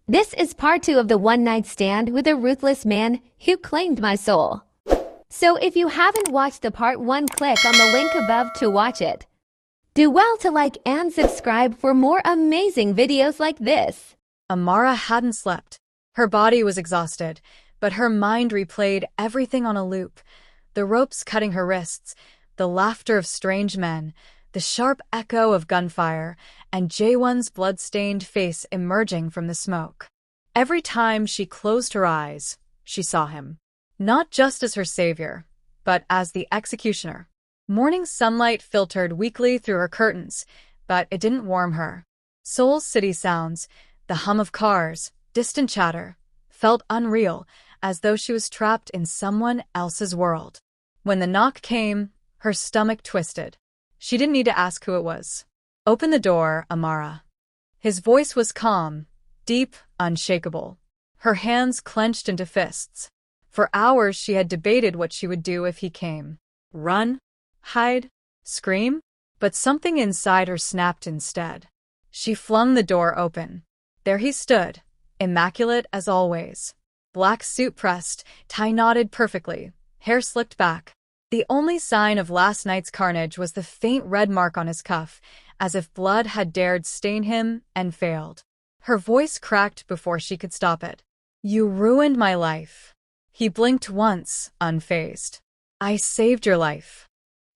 This is part 2 of the one-night stand with a ruthless man who claimed my soul. So if you haven't watched the part 1, click on the link above to watch it. Do well to like and subscribe for more amazing videos like this. Amara hadn't slept. Her body was exhausted, but her mind replayed everything on a loop. The ropes cutting her wrists, the laughter of strange men, the sharp echo of gunfire, and Jaewon's blood-stained face emerging from the smoke. Every time she closed her eyes, she saw him. Not just as her savior, but as the executioner. Morning sunlight filtered weakly through her curtains, but it didn't warm her. Seoul's city sounds, the hum of cars, distant chatter, felt unreal, as though she was trapped in someone else's world. When the knock came, her stomach twisted. She didn't need to ask who it was. "Open the door, Amara." His voice was calm, deep, unshakable. Her hands clenched into fists. For hours she had debated what she would do if he came. Run? Hide? Scream? But something inside her snapped instead. She flung the door open. There he stood, immaculate as always. Black suit pressed, tie knotted perfectly, hair slicked back. The only sign of last night's carnage was the faint red mark on his cuff, as if blood had dared stain him and failed. Her voice cracked before she could stop it. "You ruined my life." He blinked once, unfazed. "I saved your life.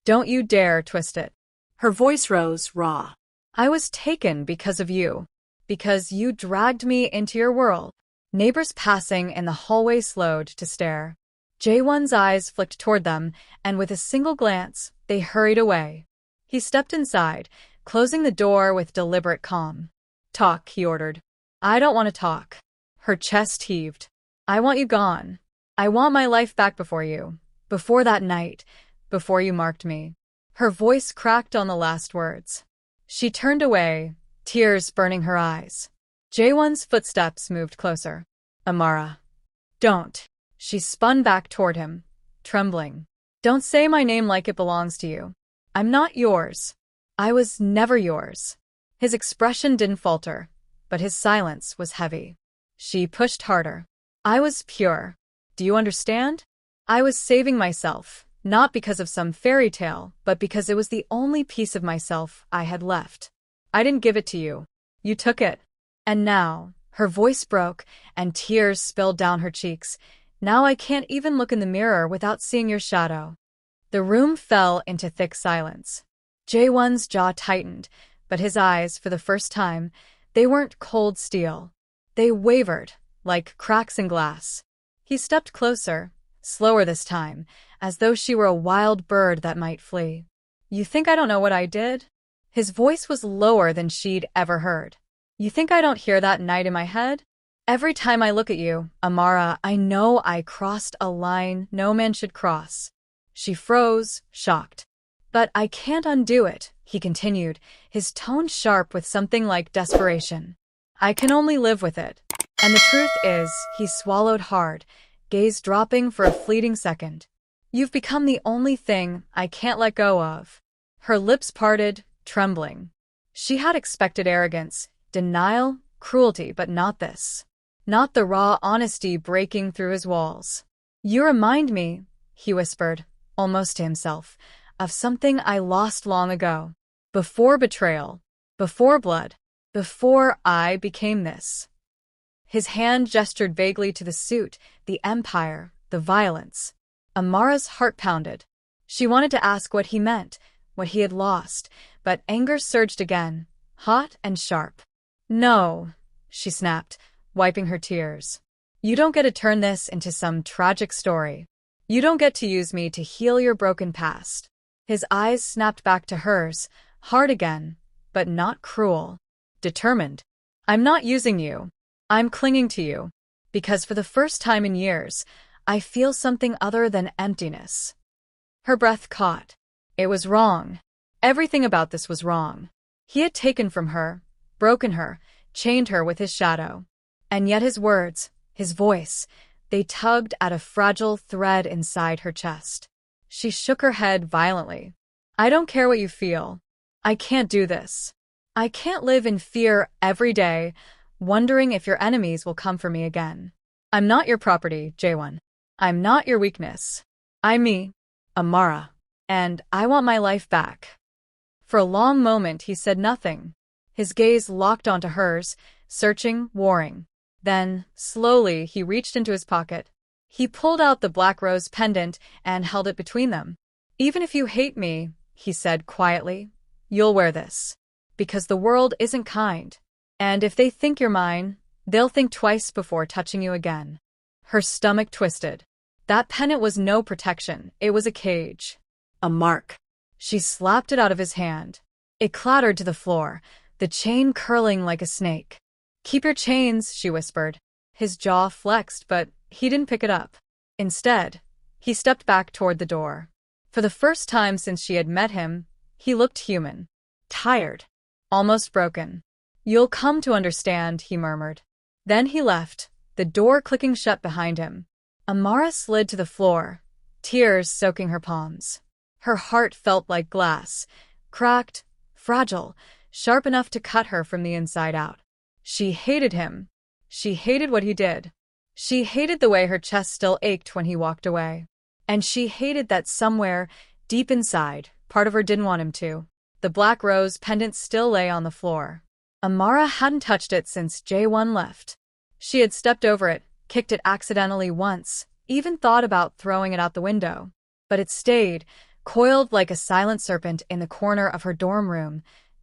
Don't you dare twist it." Her voice rose, raw. "I was taken because of you. Because you dragged me into your world." Neighbors passing in the hallway slowed to stare. Jaewon's eyes flicked toward them, and with a single glance, they hurried away. He stepped inside, closing the door with deliberate calm. "Talk," he ordered. "I don't want to talk." Her chest heaved. "I want you gone. I want my life back before you. Before that night. Before you marked me." Her voice cracked on the last words. She turned away, tears burning her eyes. Jaewon's footsteps moved closer. "Amara. Don't." She spun back toward him, trembling. "Don't say my name like it belongs to you. I'm not yours. I was never yours." His expression didn't falter, but his silence was heavy. She pushed harder. "I was pure. Do you understand? I was saving myself, not because of some fairy tale, but because it was the only piece of myself I had left. I didn't give it to you. You took it. And now," her voice broke, and tears spilled down her cheeks, "now I can't even look in the mirror without seeing your shadow." The room fell into thick silence. Jaewon's jaw tightened, but his eyes, for the first time, they weren't cold steel. They wavered, like cracks in glass. He stepped closer, slower this time, as though she were a wild bird that might flee. "You think I don't know what I did?" His voice was lower than she'd ever heard. "You think I don't hear that night in my head? Every time I look at you, Amara, I know I crossed a line no man should cross." She froze, shocked. "But I can't undo it," he continued, his tone sharp with something like desperation. "I can only live with it." And the truth is, he swallowed hard, gaze dropping for a fleeting second. "You've become the only thing I can't let go of." Her lips parted, trembling. She had expected arrogance, denial, cruelty, but not this. Not the raw honesty breaking through his walls. "You remind me," he whispered, almost to himself, "of something I lost long ago. Before betrayal. Before blood. Before I became this." His hand gestured vaguely to the suit, the empire, the violence. Amara's heart pounded. She wanted to ask what he meant, what he had lost, but anger surged again, hot and sharp. "No," she snapped, wiping her tears. "You don't get to turn this into some tragic story. You don't get to use me to heal your broken past." His eyes snapped back to hers, hard again, but not cruel. Determined. "I'm not using you. I'm clinging to you. Because for the first time in years, I feel something other than emptiness." Her breath caught. It was wrong. Everything about this was wrong. He had taken from her, broken her, chained her with his shadow. And yet his words, his voice, they tugged at a fragile thread inside her chest. She shook her head violently. "I don't care what you feel. I can't do this. I can't live in fear every day, wondering if your enemies will come for me again. I'm not your property, J1. I'm not your weakness. I'm me, Amara, and I want my life back. For a long moment he said nothing. His gaze locked onto hers, searching, warring. Then, slowly, he reached into his pocket. He pulled out the black rose pendant and held it between them. Even if you hate me, he said quietly, you'll wear this. Because the world isn't kind. And if they think you're mine, they'll think twice before touching you again. Her stomach twisted. That pendant was no protection, it was a cage. A mark. She slapped it out of his hand. It clattered to the floor, the chain curling like a snake. Keep your chains, she whispered. His jaw flexed, but he didn't pick it up. Instead, he stepped back toward the door. For the first time since she had met him, he looked human. Tired. Almost broken. You'll come to understand, he murmured. Then he left, the door clicking shut behind him. Amara slid to the floor, tears soaking her palms. Her heart felt like glass, cracked, fragile, sharp enough to cut her from the inside out. She hated him. She hated what he did. She hated the way her chest still ached when he walked away. And she hated that somewhere, deep inside, part of her didn't want him to. The black rose pendant still lay on the floor. Amara hadn't touched it since J1 left. She had stepped over it, kicked it accidentally once, even thought about throwing it out the window. But it stayed, coiled like a silent serpent in the corner of her dorm room,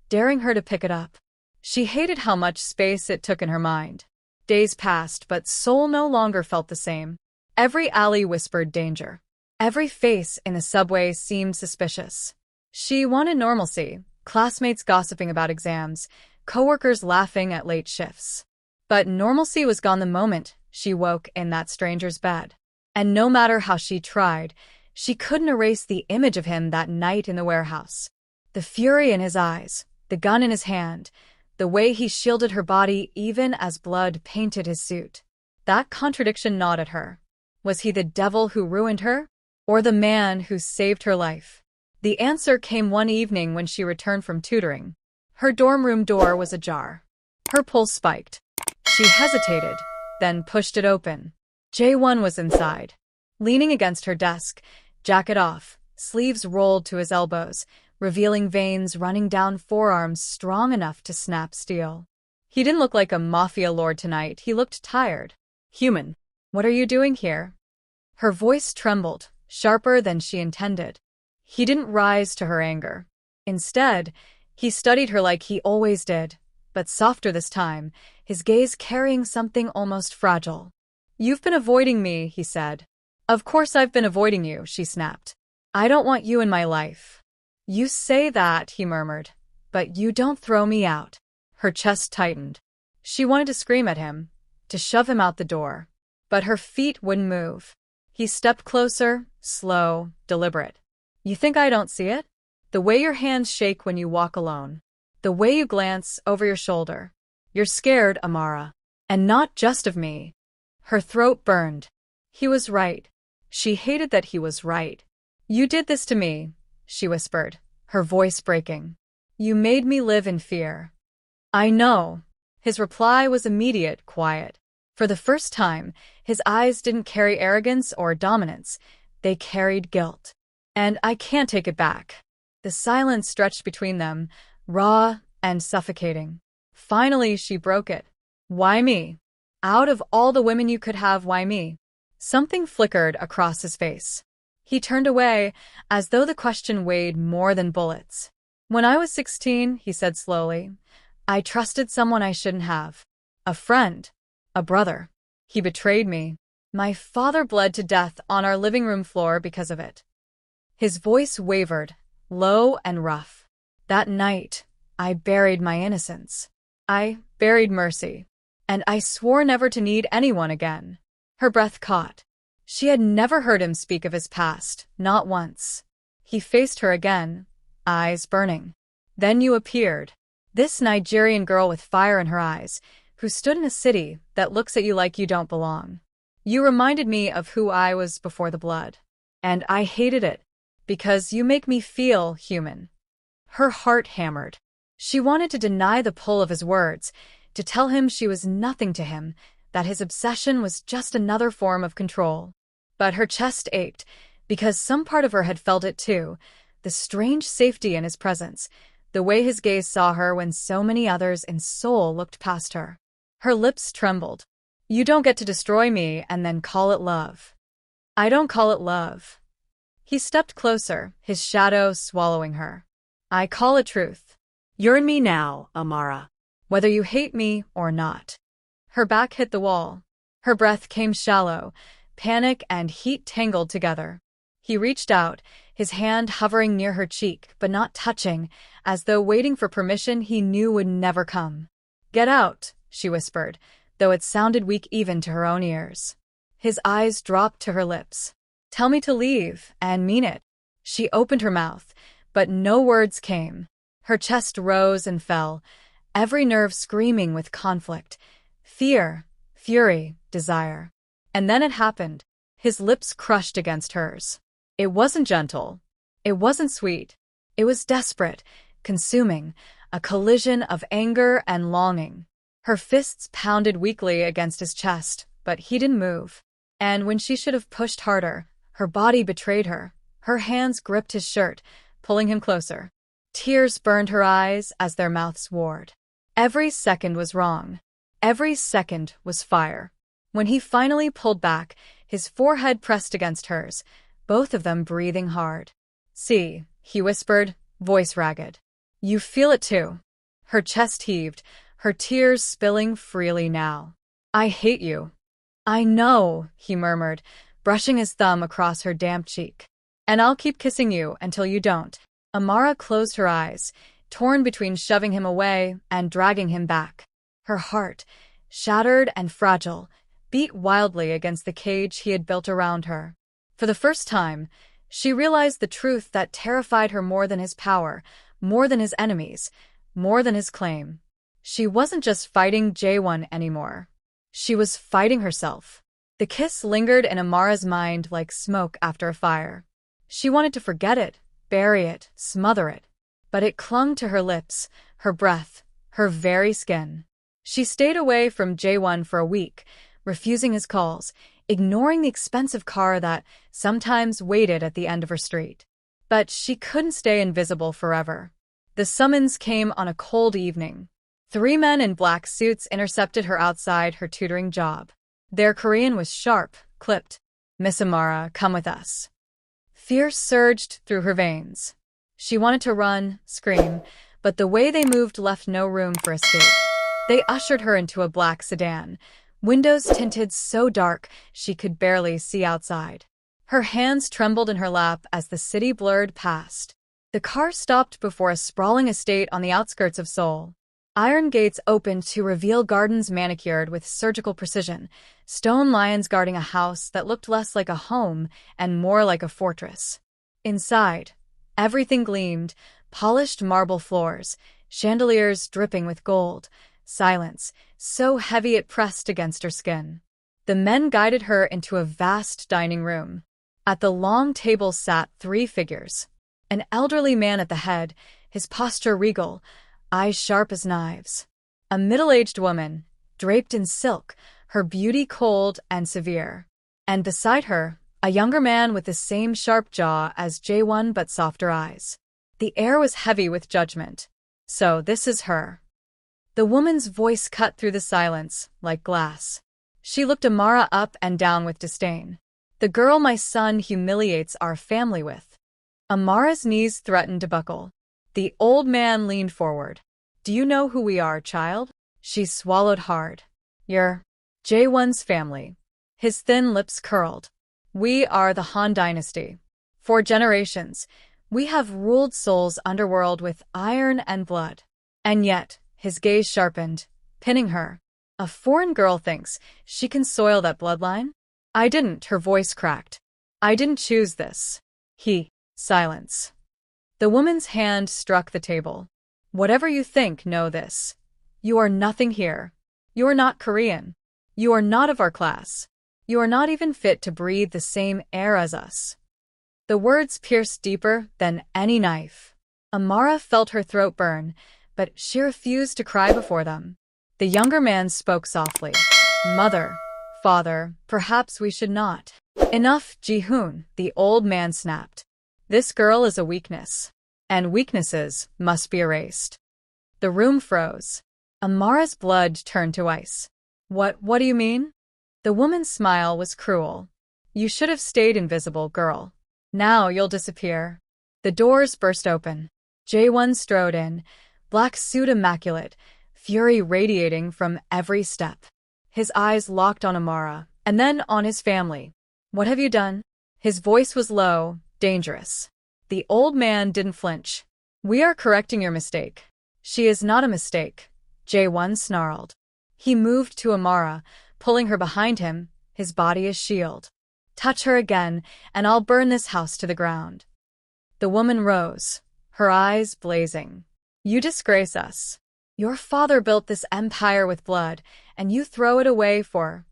daring her to pick it up. She hated how much space it took in her mind. Days passed, but soul no longer felt the same. Every alley whispered danger. Every face in the subway seemed suspicious. She wanted normalcy, classmates gossiping about exams, coworkers laughing at late shifts. But normalcy was gone the moment she woke in that stranger's bed. And no matter how she tried, she couldn't erase the image of him that night in the warehouse. The fury in his eyes, the gun in his hand, the way he shielded her body even as blood painted his suit. That contradiction gnawed at her. Was he the devil who ruined her? Or the man who saved her life? The answer came one evening when she returned from tutoring. Her dorm room door was ajar. Her pulse spiked. She hesitated, then pushed it open. J1 was inside. Leaning against her desk, jacket off, sleeves rolled to his elbows, revealing veins running down forearms strong enough to snap steel. He didn't look like a mafia lord tonight, he looked tired. Human. What are you doing here? Her voice trembled, sharper than she intended. He didn't rise to her anger. Instead, he studied her like he always did, but softer this time, his gaze carrying something almost fragile. You've been avoiding me, he said. Of course I've been avoiding you, she snapped. I don't want you in my life. You say that, he murmured, but you don't throw me out. Her chest tightened. She wanted to scream at him, to shove him out the door. But her feet wouldn't move. He stepped closer, slow, deliberate. You think I don't see it? The way your hands shake when you walk alone. The way you glance over your shoulder. You're scared, Amara. And not just of me. Her throat burned. He was right. She hated that he was right. You did this to me, she whispered, her voice breaking. You made me live in fear. I know. His reply was immediate, quiet. For the first time, his eyes didn't carry arrogance or dominance. They carried guilt. And I can't take it back. The silence stretched between them, raw and suffocating. Finally, she broke it. Why me? Out of all the women you could have, why me? Something flickered across his face. He turned away, as though the question weighed more than bullets. When I was 16, he said slowly, I trusted someone I shouldn't have. A friend. A brother. He betrayed me. My father bled to death on our living room floor because of it. His voice wavered, low and rough. That night, I buried my innocence. I buried mercy. And I swore never to need anyone again. Her breath caught. She had never heard him speak of his past, not once. He faced her again, eyes burning. Then you appeared. This Nigerian girl with fire in her eyes, who stood in a city that looks at you like you don't belong. You reminded me of who I was before the blood. And I hated it, because you make me feel human. Her heart hammered. She wanted to deny the pull of his words, to tell him she was nothing to him, that his obsession was just another form of control. But her chest ached, because some part of her had felt it too, the strange safety in his presence, the way his gaze saw her when so many others in Seoul looked past her. Her lips trembled. "You don't get to destroy me and then call it love." "I don't call it love." He stepped closer, his shadow swallowing her. "I call it truth. You're in me now, Amara. Whether you hate me or not." Her back hit the wall. Her breath came shallow, panic and heat tangled together. He reached out, his hand hovering near her cheek but not touching, as though waiting for permission he knew would never come. "Get out," she whispered, though it sounded weak even to her own ears. His eyes dropped to her lips. "Tell me to leave, and mean it." She opened her mouth, but no words came. Her chest rose and fell, every nerve screaming with conflict. Fear, fury, desire. And then it happened. His lips crushed against hers. It wasn't gentle. It wasn't sweet. It was desperate, consuming, a collision of anger and longing. Her fists pounded weakly against his chest, but he didn't move. And when she should have pushed harder, her body betrayed her. Her hands gripped his shirt, pulling him closer. Tears burned her eyes as their mouths warred. Every second was wrong. Every second was fire. When he finally pulled back, his forehead pressed against hers, both of them breathing hard. "See," he whispered, voice ragged. "You feel it too." Her chest heaved, her tears spilling freely now. "I hate you." "I know," he murmured, brushing his thumb across her damp cheek. "And I'll keep kissing you until you don't." Amara closed her eyes, torn between shoving him away and dragging him back. Her heart, shattered and fragile, beat wildly against the cage he had built around her. For the first time, she realized the truth that terrified her more than his power, more than his enemies, more than his claim. She wasn't just fighting Jaewon anymore. She was fighting herself. The kiss lingered in Amara's mind like smoke after a fire. She wanted to forget it, bury it, smother it. But it clung to her lips, her breath, her very skin. She stayed away from Jaewon for a week, refusing his calls, ignoring the expensive car that sometimes waited at the end of her street. But she couldn't stay invisible forever. The summons came on a cold evening. 3 men in black suits intercepted her outside her tutoring job. Their Korean was sharp, clipped. "Miss Amara, come with us." Fear surged through her veins. She wanted to run, scream, but the way they moved left no room for escape. They ushered her into a black sedan, windows tinted so dark she could barely see outside. Her hands trembled in her lap as the city blurred past. The car stopped before a sprawling estate on the outskirts of Seoul. Iron gates opened to reveal gardens manicured with surgical precision, stone lions guarding a house that looked less like a home and more like a fortress. Inside, everything gleamed, polished marble floors, chandeliers dripping with gold, silence, so heavy it pressed against her skin. The men guided her into a vast dining room. At the long table sat 3 figures. An elderly man at the head, his posture regal, eyes sharp as knives. A middle-aged woman, draped in silk, her beauty cold and severe. And beside her, a younger man with the same sharp jaw as Jaewon but softer eyes. The air was heavy with judgment. "So this is her." The woman's voice cut through the silence, like glass. She looked Amara up and down with disdain. "The girl my son humiliates our family with." Amara's knees threatened to buckle. The old man leaned forward. "Do you know who we are, child?" She swallowed hard. "You're Jaewon's family." His thin lips curled. "We are the Han Dynasty. For generations, we have ruled Seoul's underworld with iron and blood." And yet, his gaze sharpened, pinning her. "A foreign girl thinks she can soil that bloodline?" "I didn't," her voice cracked. "I didn't choose this." Silence. The woman's hand struck the table. "Whatever you think, know this. You are nothing here. You are not Korean. You are not of our class. You are not even fit to breathe the same air as us." The words pierced deeper than any knife. Amara felt her throat burn, but she refused to cry before them. The younger man spoke softly. Mother, father, perhaps we should not. Enough, Ji-hoon, the old man snapped. This girl is a weakness, and weaknesses must be erased. The room froze. Amara's blood turned to ice. What do you mean? The woman's smile was cruel. You should have stayed invisible, girl. Now you'll disappear. The doors burst open. Jae-won strode in, black suit immaculate, fury radiating from every step. His eyes locked on Amara, and then on his family. What have you done? His voice was low, dangerous. The old man didn't flinch. We are correcting your mistake. She is not a mistake, Jae-won snarled. He moved to Amara, pulling her behind him, his body a shield. Touch her again, and I'll burn this house to the ground. The woman rose, her eyes blazing. You disgrace us. Your father built this empire with blood, and you throw it away for...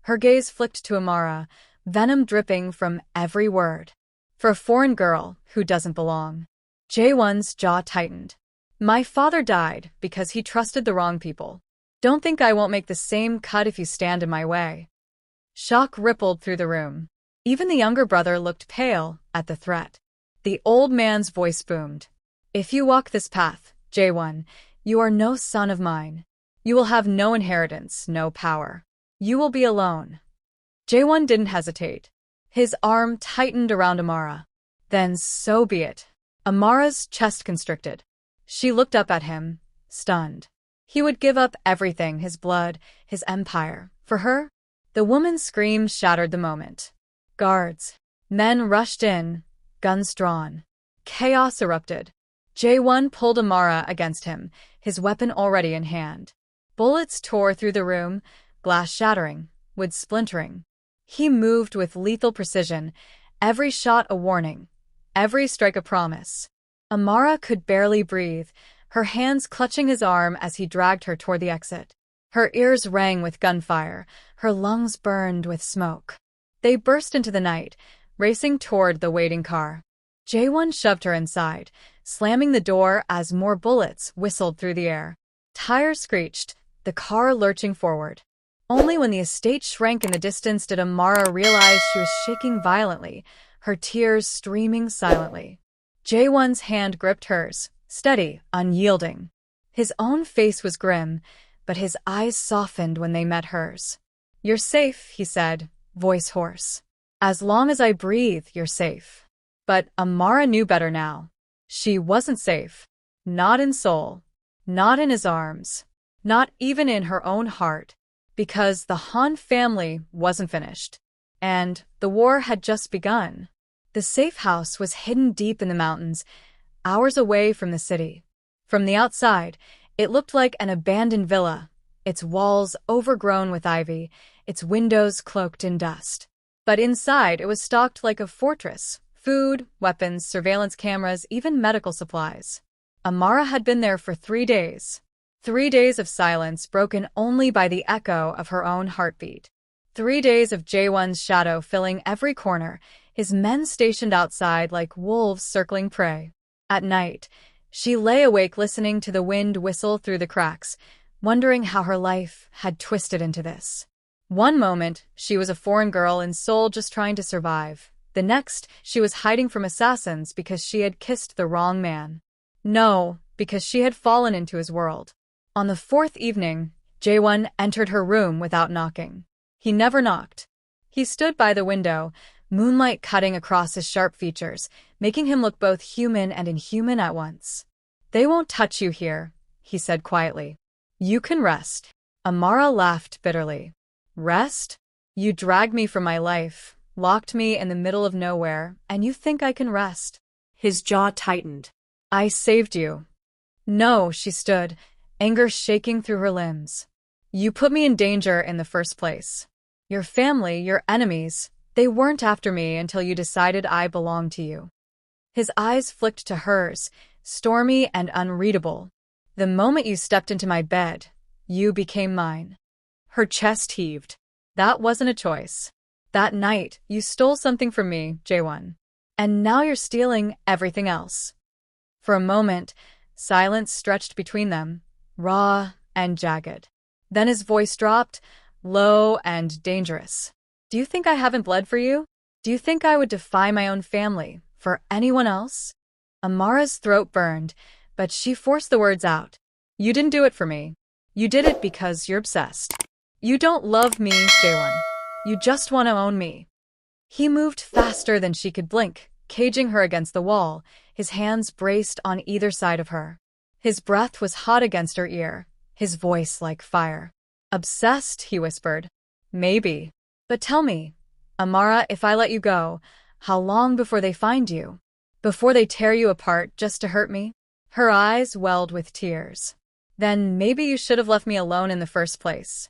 Her gaze flicked to Amara, venom dripping from every word. For a foreign girl who doesn't belong. Jae-won's jaw tightened. My father died because he trusted the wrong people. Don't think I won't make the same cut if you stand in my way. Shock rippled through the room. Even the younger brother looked pale at the threat. The old man's voice boomed. If you walk this path, Jae-won, you are no son of mine. You will have no inheritance, no power. You will be alone. Jae-won didn't hesitate. His arm tightened around Amara. Then so be it. Amara's chest constricted. She looked up at him, stunned. He would give up everything, his blood, his empire. For her? The woman's scream shattered the moment. Guards. Men rushed in, guns drawn. Chaos erupted. Jae-won pulled Amara against him, his weapon already in hand. Bullets tore through the room, glass shattering, wood splintering. He moved with lethal precision, every shot a warning, every strike a promise. Amara could barely breathe, her hands clutching his arm as he dragged her toward the exit. Her ears rang with gunfire, her lungs burned with smoke. They burst into the night, racing toward the waiting car. Jae-won shoved her inside, slamming the door as more bullets whistled through the air. Tires screeched, the car lurching forward. Only when the estate shrank in the distance did Amara realize she was shaking violently, her tears streaming silently. Jae-won's hand gripped hers, steady, unyielding. His own face was grim, but his eyes softened when they met hers. You're safe, he said, voice hoarse. As long as I breathe, you're safe. But Amara knew better now. She wasn't safe. Not in soul. Not in his arms. Not even in her own heart. Because the Han family wasn't finished. And the war had just begun. The safe house was hidden deep in the mountains, hours away from the city. From the outside, it looked like an abandoned villa, its walls overgrown with ivy, its windows cloaked in dust. But inside, it was stocked like a fortress. Food, weapons, surveillance cameras, even medical supplies. Amara had been there for 3 days. 3 days of silence broken only by the echo of her own heartbeat. 3 days of Jae-won's shadow filling every corner, his men stationed outside like wolves circling prey. At night, she lay awake listening to the wind whistle through the cracks, wondering how her life had twisted into this. One moment, she was a foreign girl in Seoul just trying to survive. The next, she was hiding from assassins because she had kissed the wrong man. No, because she had fallen into his world. On the 4th evening, Jae-won entered her room without knocking. He never knocked. He stood by the window, moonlight cutting across his sharp features, making him look both human and inhuman at once. They won't touch you here, he said quietly. You can rest. Amara laughed bitterly. Rest? You dragged me from my life, locked me in the middle of nowhere, and you think I can rest? His jaw tightened. I saved you. No, she stood, anger shaking through her limbs. You put me in danger in the first place. Your family, your enemies, they weren't after me until you decided I belonged to you. His eyes flicked to hers, stormy and unreadable. The moment you stepped into my bed, you became mine. Her chest heaved. That wasn't a choice. That night, you stole something from me, Jae-won. And now you're stealing everything else. For a moment, silence stretched between them, raw and jagged. Then his voice dropped, low and dangerous. Do you think I haven't bled for you? Do you think I would defy my own family for anyone else? Amara's throat burned, but she forced the words out. You didn't do it for me. You did it because you're obsessed. You don't love me, Jaewon. You just want to own me. He moved faster than she could blink, caging her against the wall, his hands braced on either side of her. His breath was hot against her ear, his voice like fire. Obsessed, he whispered. Maybe. But tell me, Amara, if I let you go, how long before they find you? Before they tear you apart just to hurt me? Her eyes welled with tears. Then maybe you should have left me alone in the first place.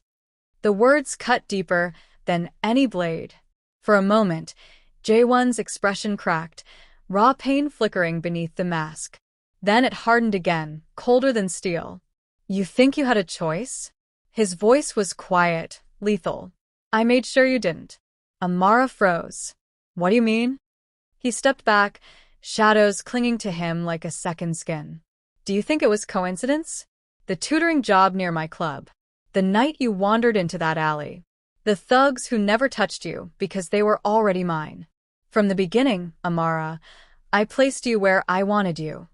The words cut deeper than any blade. For a moment, Jaewon's expression cracked, raw pain flickering beneath the mask. Then it hardened again, colder than steel. You think you had a choice? His voice was quiet, lethal. I made sure you didn't. Amara froze. What do you mean? He stepped back, shadows clinging to him like a second skin. Do you think it was coincidence? The tutoring job near my club. The night you wandered into that alley. The thugs who never touched you because they were already mine. From the beginning, Amara, I placed you where I wanted you.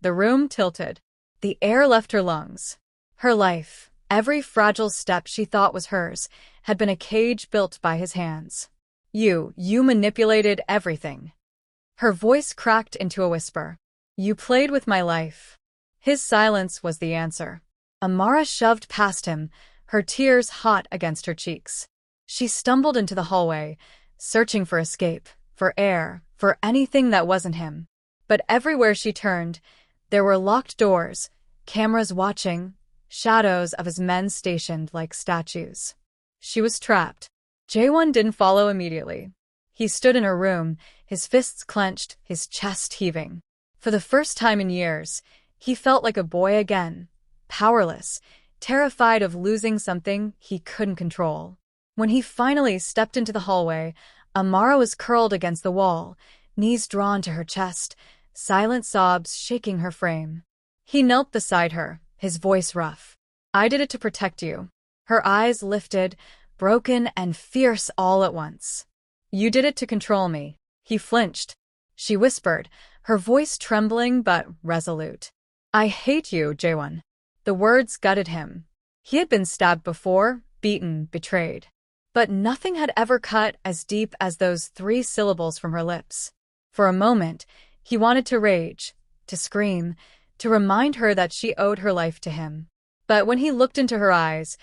The room tilted. The air left her lungs. Her life, every fragile step she thought was hers, had been a cage built by his hands. You manipulated everything. Her voice cracked into a whisper. You played with my life. His silence was the answer. Amara shoved past him, her tears hot against her cheeks. She stumbled into the hallway, searching for escape, for air, for anything that wasn't him. But everywhere she turned, there were locked doors, cameras watching, shadows of his men stationed like statues. She was trapped. Jaewon didn't follow immediately. He stood in her room, his fists clenched, his chest heaving. For the first time in years, he felt like a boy again, powerless, terrified of losing something he couldn't control. When he finally stepped into the hallway, Amara was curled against the wall, knees drawn to her chest, silent sobs shaking her frame. He knelt beside her, his voice rough. I did it to protect you. Her eyes lifted, broken and fierce all at once. You did it to control me. He flinched. She whispered, her voice trembling but resolute. I hate you, Jaewon. The words gutted him. He had been stabbed before, beaten, betrayed. But nothing had ever cut as deep as those 3 syllables from her lips. For a moment, he wanted to rage, to scream, to remind her that she owed her life to him. But when he looked into her eyes,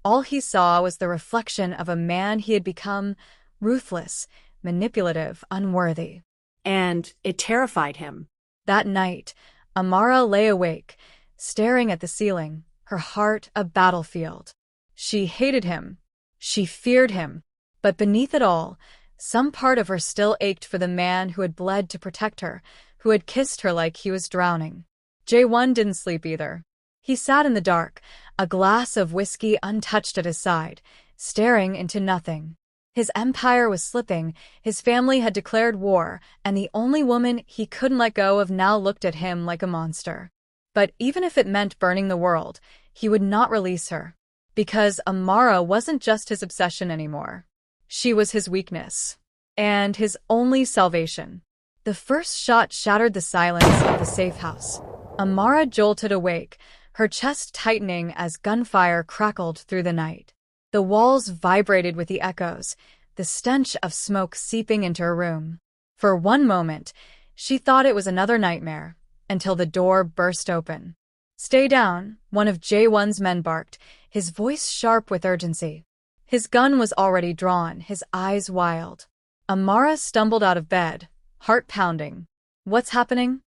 all he saw was the reflection of a man he had become, ruthless, manipulative, unworthy. And it terrified him. That night, Amara lay awake, staring at the ceiling, her heart a battlefield. She hated him. She feared him. But beneath it all, some part of her still ached for the man who had bled to protect her, who had kissed her like he was drowning. Jaewon didn't sleep either. He sat in the dark, a glass of whiskey untouched at his side, staring into nothing. His empire was slipping, his family had declared war, and the only woman he couldn't let go of now looked at him like a monster. But even if it meant burning the world, he would not release her. Because Amara wasn't just his obsession anymore. She was his weakness. And his only salvation. The first shot shattered the silence of the safe house. Amara jolted awake, her chest tightening as gunfire crackled through the night. The walls vibrated with the echoes, the stench of smoke seeping into her room. For one moment, she thought it was another nightmare, until the door burst open. Stay down, one of Jaewon's men barked, his voice sharp with urgency. His gun was already drawn, his eyes wild. Amara stumbled out of bed, heart pounding. What's happening?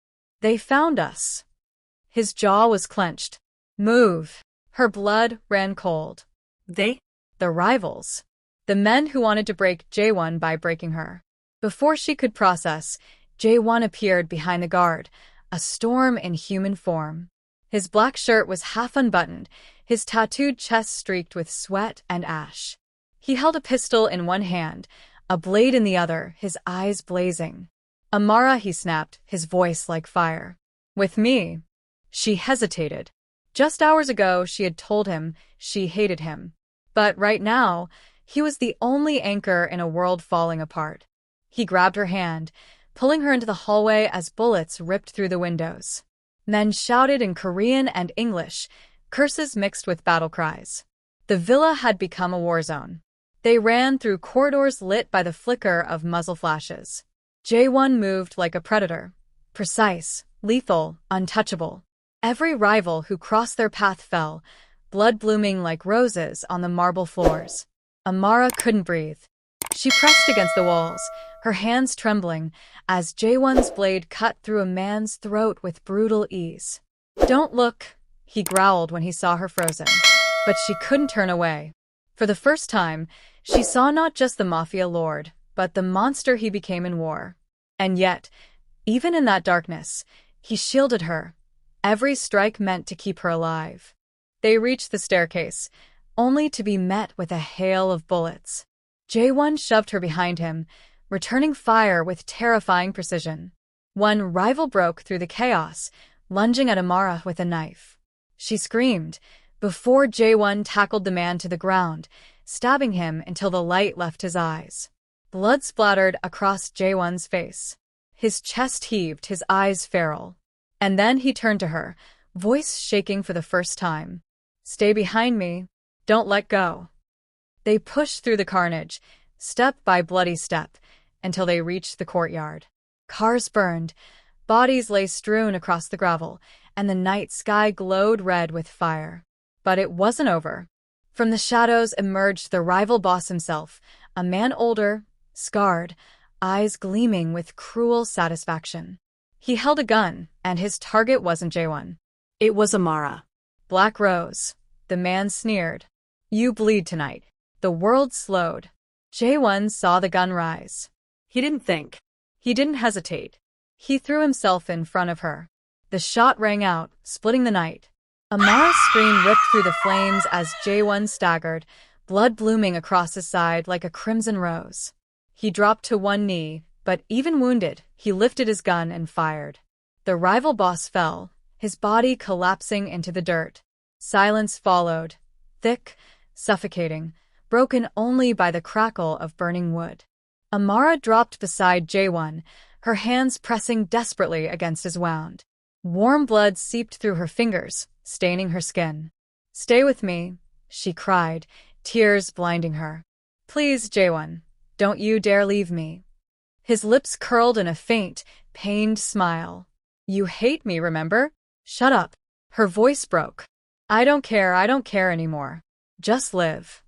They found us. His jaw was clenched. Move. Her blood ran cold. They? The rivals. The men who wanted to break Jaewon by breaking her. Before she could process, Jaewon appeared behind the guard, a storm in human form. His black shirt was half unbuttoned, his tattooed chest streaked with sweat and ash. He held a pistol in one hand, a blade in the other, his eyes blazing. Amara, he snapped, his voice like fire. With me. She hesitated. Just hours ago, she had told him she hated him. But right now, he was the only anchor in a world falling apart. He grabbed her hand, pulling her into the hallway as bullets ripped through the windows. Men shouted in Korean and English, curses mixed with battle cries. The villa had become a war zone. They ran through corridors lit by the flicker of muzzle flashes. Jae-won moved like a predator. Precise, lethal, untouchable. Every rival who crossed their path fell, blood blooming like roses on the marble floors. Amara couldn't breathe. She pressed against the walls, her hands trembling, as Jae-won's blade cut through a man's throat with brutal ease. "Don't look," he growled when he saw her frozen. But she couldn't turn away. For the first time, she saw not just the mafia lord, but the monster he became in war. And yet, even in that darkness, he shielded her. Every strike meant to keep her alive. They reached the staircase, only to be met with a hail of bullets. Jae-won shoved her behind him, returning fire with terrifying precision. One rival broke through the chaos, lunging at Amara with a knife. She screamed, before Jae-won tackled the man to the ground, stabbing him until the light left his eyes. Blood splattered across Jae-won's face. His chest heaved, his eyes feral. And then he turned to her, voice shaking for the first time. "Stay behind me. Don't let go." They pushed through the carnage, step by bloody step, until they reached the courtyard. Cars burned, bodies lay strewn across the gravel, and the night sky glowed red with fire. But it wasn't over. From the shadows emerged the rival boss himself, a man older, scarred, eyes gleaming with cruel satisfaction. He held a gun, and his target wasn't Jae-won. It was Amara. Black Rose. The man sneered. "You bleed tonight." The world slowed. Jae-won saw the gun rise. He didn't think. He didn't hesitate. He threw himself in front of her. The shot rang out, splitting the night. Amara's scream ripped through the flames as Jae-won staggered, blood blooming across his side like a crimson rose. He dropped to one knee, but even wounded, he lifted his gun and fired. The rival boss fell, his body collapsing into the dirt. Silence followed, thick, suffocating, broken only by the crackle of burning wood. Amara dropped beside Jae-won, her hands pressing desperately against his wound. Warm blood seeped through her fingers, staining her skin. "Stay with me," she cried, tears blinding her. "Please, Jae-won, don't you dare leave me." His lips curled in a faint, pained smile. "You hate me, remember? Shut up." Her voice broke. I don't care anymore. Just live."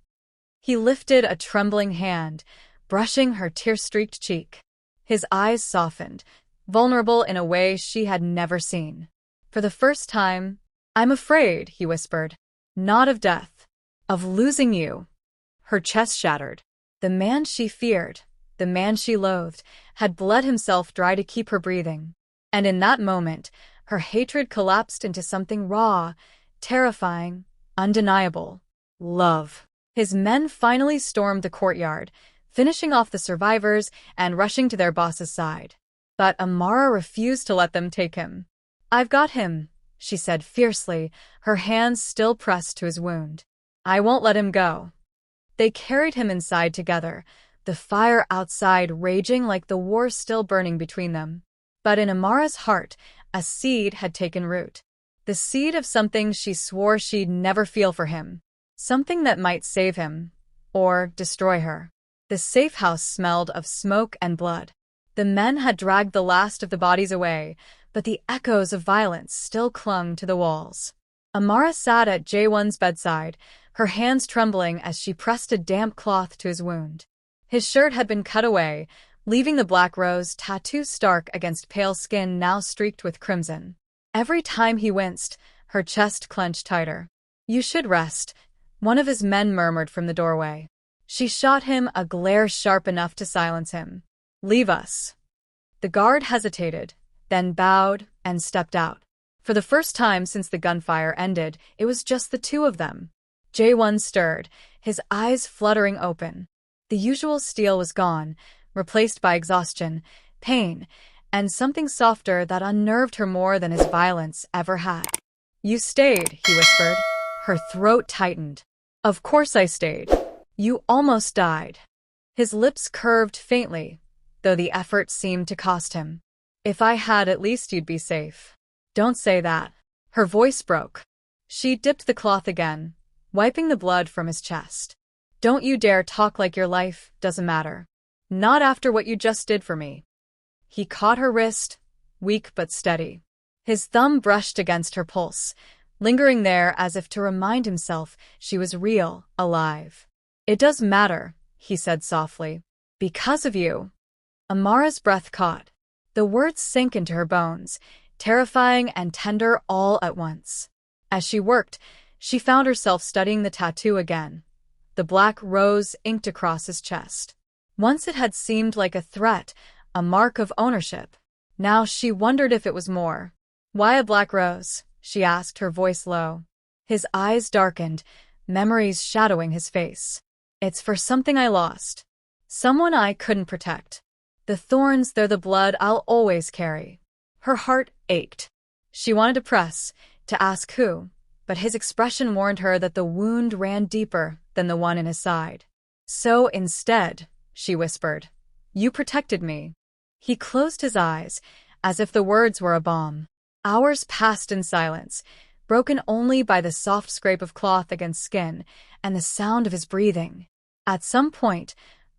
He lifted a trembling hand, brushing her tear-streaked cheek. His eyes softened, vulnerable in a way she had never seen. For the first time, "I'm afraid," he whispered. "Not of death. Of losing you." Her chest shattered. The man she feared, the man she loathed, had bled himself dry to keep her breathing. And in that moment, her hatred collapsed into something raw, terrifying, undeniable. Love. His men finally stormed the courtyard, finishing off the survivors and rushing to their boss's side. But Amara refused to let them take him. "I've got him," she said fiercely, her hands still pressed to his wound. "I won't let him go." They carried him inside together, the fire outside raging like the war still burning between them. But in Amara's heart, a seed had taken root. The seed of something she swore she'd never feel for him. Something that might save him, or destroy her. The safe house smelled of smoke and blood. The men had dragged the last of the bodies away, but the echoes of violence still clung to the walls. Amara sat at Jae-won's bedside, her hands trembling as she pressed a damp cloth to his wound. His shirt had been cut away, leaving the black rose tattoo stark against pale skin now streaked with crimson. Every time he winced, her chest clenched tighter. "You should rest," one of his men murmured from the doorway. She shot him a glare sharp enough to silence him. "Leave us." The guard hesitated, then bowed and stepped out. For the first time since the gunfire ended, it was just the two of them. Jae-won stirred, his eyes fluttering open. The usual steel was gone, replaced by exhaustion, pain, and something softer that unnerved her more than his violence ever had. You stayed, he whispered. Her throat tightened. Of course I stayed. You almost died. His lips curved faintly, though the effort seemed to cost him. If I had, at least you'd be safe. Don't say that. Her voice broke. She dipped the cloth again, wiping the blood from his chest. Don't you dare talk like your life doesn't matter. Not after what you just did for me. He caught her wrist, weak but steady. His thumb brushed against her pulse, lingering there as if to remind himself she was real, alive. It does matter, he said softly. Because of you. Amara's breath caught. The words sank into her bones, terrifying and tender all at once. As she worked, she found herself studying the tattoo again. The black rose inked across his chest. Once it had seemed like a threat, a mark of ownership. Now she wondered if it was more. Why a black rose? She asked, her voice low. His eyes darkened, memories shadowing his face. It's for something I lost. Someone I couldn't protect. The thorns, they're the blood I'll always carry. Her heart ached. She wanted to press, to ask who, but his expression warned her that the wound ran deeper than the one in his side. So instead, she whispered, you protected me. He closed his eyes, as if the words were a balm. Hours passed in silence, broken only by the soft scrape of cloth against skin and the sound of his breathing. At some point,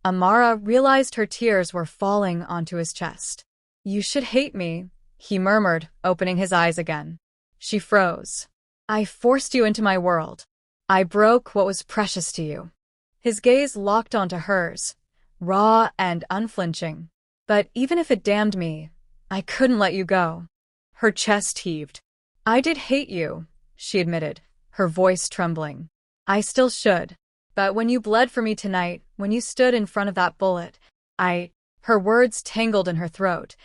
Amara realized her tears were falling onto his chest. You should hate me, he murmured, opening his eyes again. She froze. I forced you into my world. I broke what was precious to you. His gaze locked onto hers, raw and unflinching. But even if it damned me, I couldn't let you go. Her chest heaved. I did hate you, she admitted, her voice trembling. I still should. But when you bled for me tonight, when you stood in front of that bullet, Her words tangled in her throat,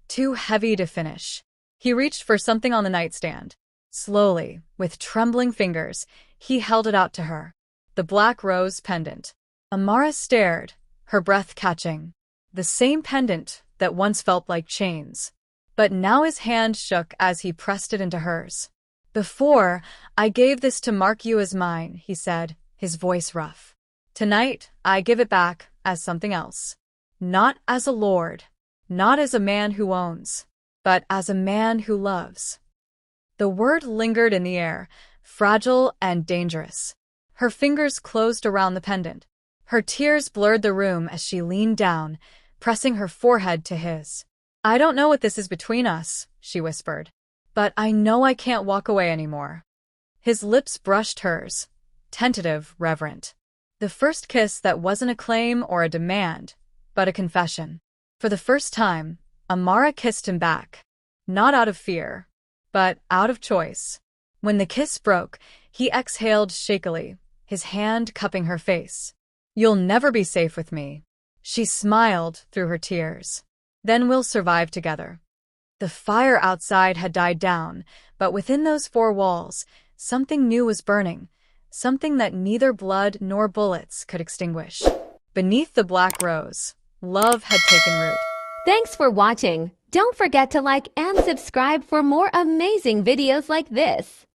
too heavy to finish. He reached for something on the nightstand. Slowly, with trembling fingers, he held it out to her. The black rose pendant. Amara stared, her breath catching. The same pendant that once felt like chains. But now his hand shook as he pressed it into hers. Before, I gave this to mark you as mine, he said, his voice rough. Tonight, I give it back as something else. Not as a lord, not as a man who owns, but as a man who loves. The word lingered in the air, fragile and dangerous. Her fingers closed around the pendant. Her tears blurred the room as she leaned down, pressing her forehead to his. I don't know what this is between us, she whispered, but I know I can't walk away anymore. His lips brushed hers, tentative, reverent. The first kiss that wasn't a claim or a demand, but a confession. For the first time, Amara kissed him back. Not out of fear, but out of choice. When the kiss broke, he exhaled shakily, his hand cupping her face. You'll never be safe with me. She smiled through her tears. Then we'll survive together. The fire outside had died down, but within those four walls, something new was burning, something that neither blood nor bullets could extinguish. Beneath the black rose, love had taken root. Thanks for watching. Don't forget to like and subscribe for more amazing videos like this.